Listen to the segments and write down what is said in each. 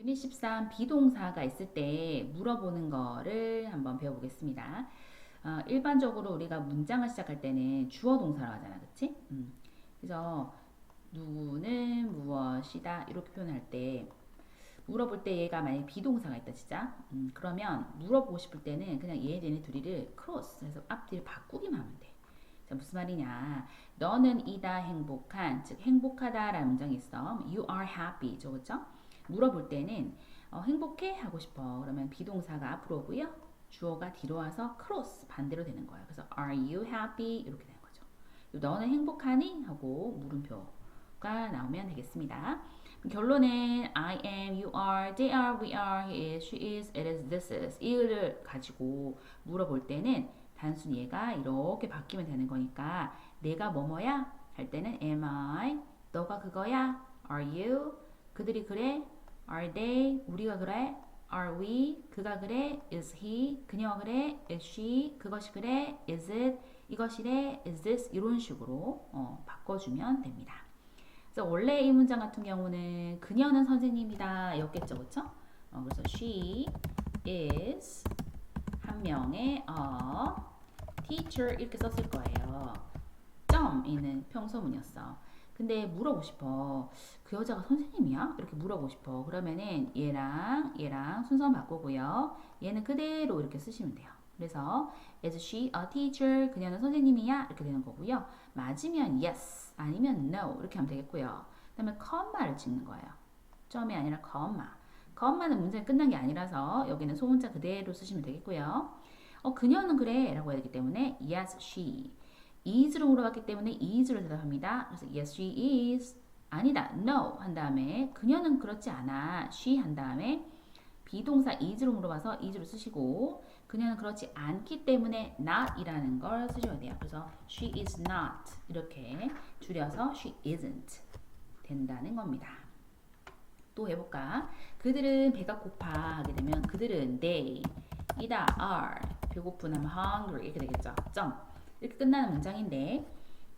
유닛 13 비동사가 있을 때 물어보는 거를 한번 배워보겠습니다. 일반적으로 우리가 문장을 시작할 때는 주어 동사라고 하잖아. 그치? 그래서 누구는 무엇이다 이렇게 표현할 때 물어볼 때 얘가 만약에 비동사가 있다 진짜 그러면 물어보고 싶을 때는 그냥 얘네 둘이를 크로스 해서 앞뒤를 바꾸기만 하면 돼. 자, 무슨 말이냐? 너는 이다 행복한, 즉 행복하다라는 문장이 있어. You are happy, 저거죠? 물어볼 때는 행복해 하고 싶어. 그러면 비동사가 앞으로 오고요. 주어가 뒤로 와서 크로스 반대로 되는 거예요. 그래서 Are you happy? 이렇게 되는 거죠. 너는 행복하니? 하고 물음표가 나오면 되겠습니다. 결론은 I am, you are, they are, we are, he is, she is, it is, this is 이를 가지고 물어볼 때는 단순히 얘가 이렇게 바뀌면 되는 거니까 내가 뭐뭐야? 할 때는 am I, 너가 그거야? are you, 그들이 그래? are they, 우리가 그래? are we, 그가 그래? is he, 그녀가 그래? is she, 그것이 그래? is it, 이것이래? is this 이런 식으로 바꿔주면 됩니다. 그래서 원래 이 문장 같은 경우는 그녀는 선생님이다 였겠죠, 그쵸? 그래서 she is 한 명의 a teacher 이렇게 썼을 거예요. 점 있는 평소문이었어. 근데 물어보고 싶어. 그 여자가 선생님이야? 이렇게 물어보고 싶어. 그러면은 얘랑 순서 바꾸고요. 얘는 그대로 이렇게 쓰시면 돼요. 그래서 is she a teacher? 그녀는 선생님이야? 이렇게 되는 거고요. 맞으면 yes, 아니면 no 이렇게 하면 되겠고요. 그다음에 컴마를 찍는 거예요. 점이 아니라 컴마. 컴마는 문장이 끝난 게 아니라서 여기는 소문자 그대로 쓰시면 되겠고요. 그녀는 그래 라고 해야 되기 때문에 yes, she. is로 물어봤기 때문에 is로 대답합니다. 그래서 yes, she is. 아니다, no 한 다음에 그녀는 그렇지 않아. she 한 다음에 비동사 is로 물어봐서 is로 쓰시고 그녀는 그렇지 않기 때문에 not 이라는 걸 쓰셔야 돼요. 그래서 she is not 이렇게 줄여서 she isn't 된다는 겁니다. 또 해볼까? 그들은 배가 고파 하게 되면 그들은 they 이다 are 배고픈 하면 hungry 이렇게 되겠죠. 점 이렇게 끝나는 문장인데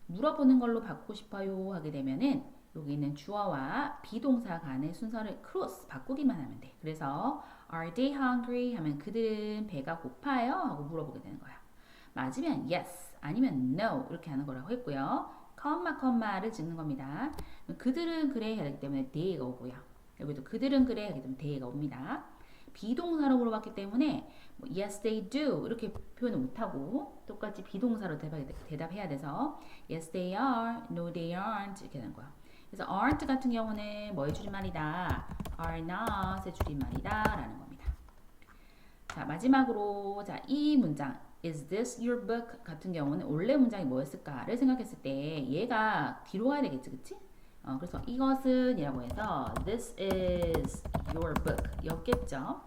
물어보는 걸로 바꾸고 싶어요 하게 되면은 여기 있는 주어와 비동사 간의 순서를 크로스 바꾸기만 하면 돼. 그래서 are they hungry 하면 그들은 배가 고파요 하고 물어보게 되는 거야. 맞으면 yes 아니면 no 이렇게 하는 거라고 했고요. 컴마를 찍는 겁니다. 그들은 그래 하기 때문에 they가 오고요. 여기도 그들은 그래 하기 때문에 they가 옵니다. 비동사로 물어봤기 때문에 뭐 yes they do 이렇게 표현을 못하고 똑같이 비동사로 대답해야 돼서 yes they are, no they aren't 이렇게 되는 거야. 그래서 aren't 같은 경우는 뭐의 줄임말이다? are not의 줄임말이다 라는 겁니다. 자, 마지막으로 이 문장 is this your book 같은 경우는 원래 문장이 뭐였을까를 생각했을 때 얘가 뒤로 가야 되겠지, 그치? 그래서 이것은 이라고 해서 this is your book 였겠죠.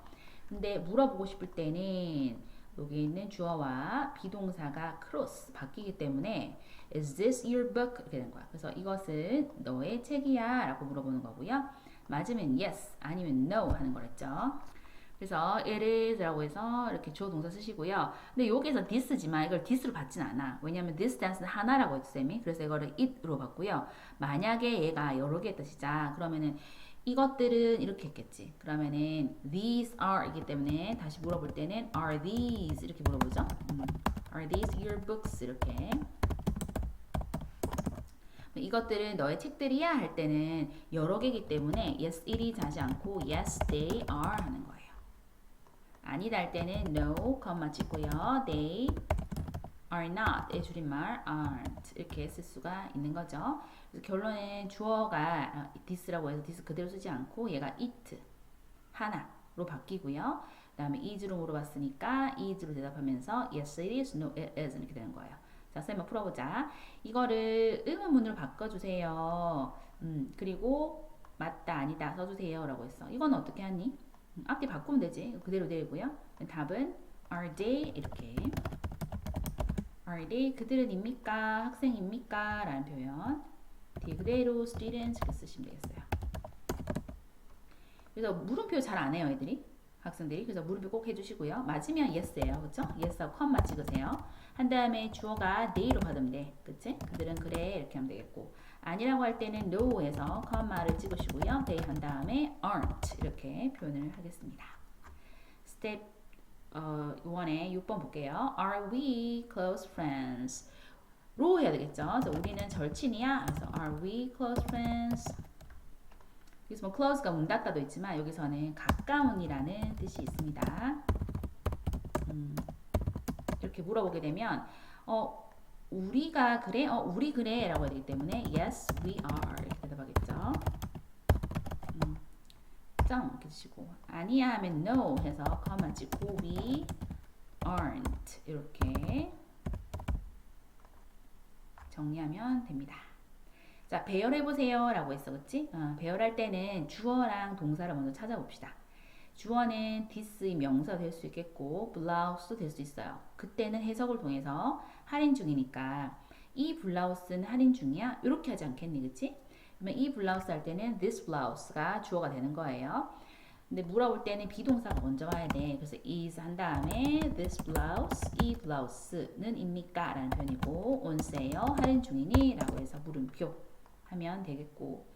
근데 물어보고 싶을 때는 여기 있는 주어와 비동사가 크로스 바뀌기 때문에 is this your book 이렇게 된 거야. 그래서 이것은 너의 책이야 라고 물어보는 거고요. 맞으면 yes 아니면 no 하는 거랬죠. 그래서 it is 라고 해서 이렇게 주어 동사 쓰시고요. 근데 여기서 this지만 이걸 this로 받진 않아. 왜냐면 this dance는 하나라고 했죠, 쌤이. 그래서 이거를 it로 받고요. 만약에 얘가 여러 개 뜻이자 그러면은 이것들은 이렇게 했겠지. 그러면은 these are 이기 때문에 다시 물어볼 때는 are these 이렇게 물어보죠. are these your books 이렇게. 이것들은 너의 책들이야 할 때는 여러 개이기 때문에 yes it is 하지 않고 yes they are 하는 거예요. 아니다 할 때는 no, 컴마 찍고요. they are not의 줄임말 aren't 이렇게 쓸 수가 있는 거죠. 그래서 결론은 주어가 this라고 해서 this 그대로 쓰지 않고 얘가 it 하나로 바뀌고요. 그 다음에 is로 물어봤으니까 is로 대답하면서 yes it is, no it isn't 이렇게 되는 거예요. 자, 쌤 한번 풀어보자. 이거를 의문문으로 바꿔주세요. 그리고 맞다 아니다 써주세요 라고 했어. 이건 어떻게 하니? 앞뒤 바꾸면 되지. 그대로 되고요. 답은 are they 이렇게 are they 그들은 입니까? 학생입니까? 라는 표현 뒤에 그대로 students 이렇게 쓰시면 되겠어요. 그래서 물음표 잘 안 해요 애들이. 학생들이. 그래서 물음표 꼭 해주시고요. 맞으면 yes예요. 그쵸? yes하고 컴마 찍으세요. 한 다음에 주어가 they로 받으면 돼. 그치? 그들은 그래 이렇게 하면 되겠고, 아니라고 할 때는 no 해서 컴마를 찍으시고요. they 한 다음에 aren't 이렇게 표현을 하겠습니다. 스텝 1에 6번 볼게요. Are we close friends? 로 해야 되겠죠. 그래서 우리는 절친이야. 그래서 are we close friends? 여기서 뭐 close가 문 닫다도 있지만 여기서는 가까운이라는 뜻이 있습니다. 이렇게 물어보게 되면 우리가 그래? 우리 그래 라고 해야 되기 때문에 yes, we are 이렇게 대답하겠죠. 점 이렇게 주시고, 아니야 하면 no 해서 컴만 찍고 we aren't 이렇게 정리하면 됩니다. 자, 배열해보세요 라고 했어. 그치? 배열할 때는 주어랑 동사를 먼저 찾아봅시다. 주어는 this의 명사 될 수 있겠고 블라우스도 될 수 있어요. 그때는 해석을 통해서 할인 중이니까 이 블라우스는 할인 중이야? 이렇게 하지 않겠니? 그치? 그러면 이 블라우스 할 때는 this blouse가 주어가 되는 거예요. 근데 물어볼 때는 비동사가 먼저 와야 돼. 그래서 is 한 다음에 this blouse, 이 블라우스는 입니까? 라는 표현이고 on sale, 할인 중이니? 라고 해서 물음표 하면 되겠고,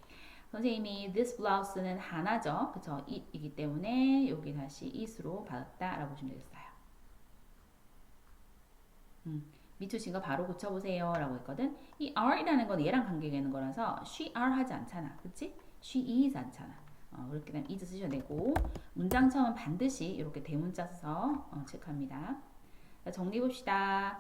선생님이 this blouse는 하나죠. 그쵸? it이기 때문에 여기 다시 it으로 받았다 라고 보시면 되겠어요. 미투신 거 바로 고쳐보세요 라고 했거든. 이 are이라는 건 얘랑 관계가 있는 거라서 she are 하지 않잖아. 그치? she is 않잖아. 그렇게 되면 is 쓰셔야 되고, 문장 처음은 반드시 이렇게 대문자 써서 체크합니다. 정리해봅시다.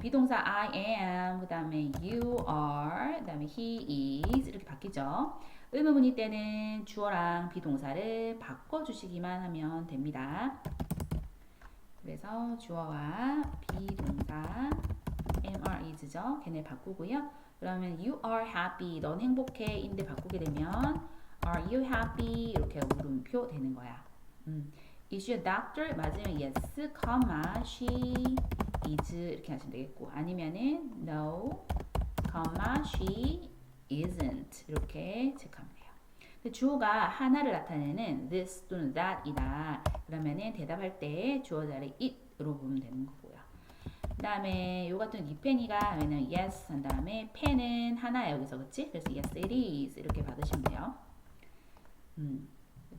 비동사 I am, 그 다음에 you are, 그 다음에 he is 이렇게 바뀌죠. 의문문일 때는 주어랑 비동사를 바꿔주시기만 하면 됩니다. 그래서 주어와 비동사 am, are, is죠. 걔네 바꾸고요. 그러면 you are happy, 넌 행복해 인데 바꾸게 되면 are you happy 이렇게 물음표 되는 거야. Is your doctor? 맞으면 yes, comma, she is 이렇게 하시면 되겠고, 아니면은 no, comma, she isn't 이렇게 체크하면 돼요. 근데 주어가 하나를 나타내는 this 또는 that이다. 그러면은 대답할 때 주어 자리 it으로 보면 되는 거고요. 그 다음에 요 같은 니펜이가 하면은 yes 한 다음에 펜은 하나야 여기서, 그치? 그래서 yes it is 이렇게 받으시면 돼요.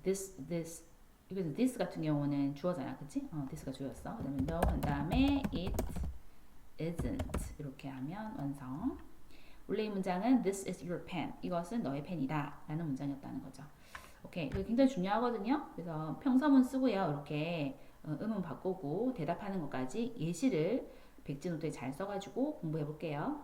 this 이거는 this 같은 경우는 주어잖아, 그치? this가 주어였어. 그 다음에 no 한 다음에 it isn't 이렇게 하면 완성. 원래 이 문장은 this is your pen, 이것은 너의 펜이다 라는 문장이었다는 거죠. 오케이, 이거 굉장히 중요하거든요. 그래서 평서문 쓰고요, 이렇게 의문 바꾸고 대답하는 것까지 예시를 백지노트에 잘 써가지고 공부해 볼게요.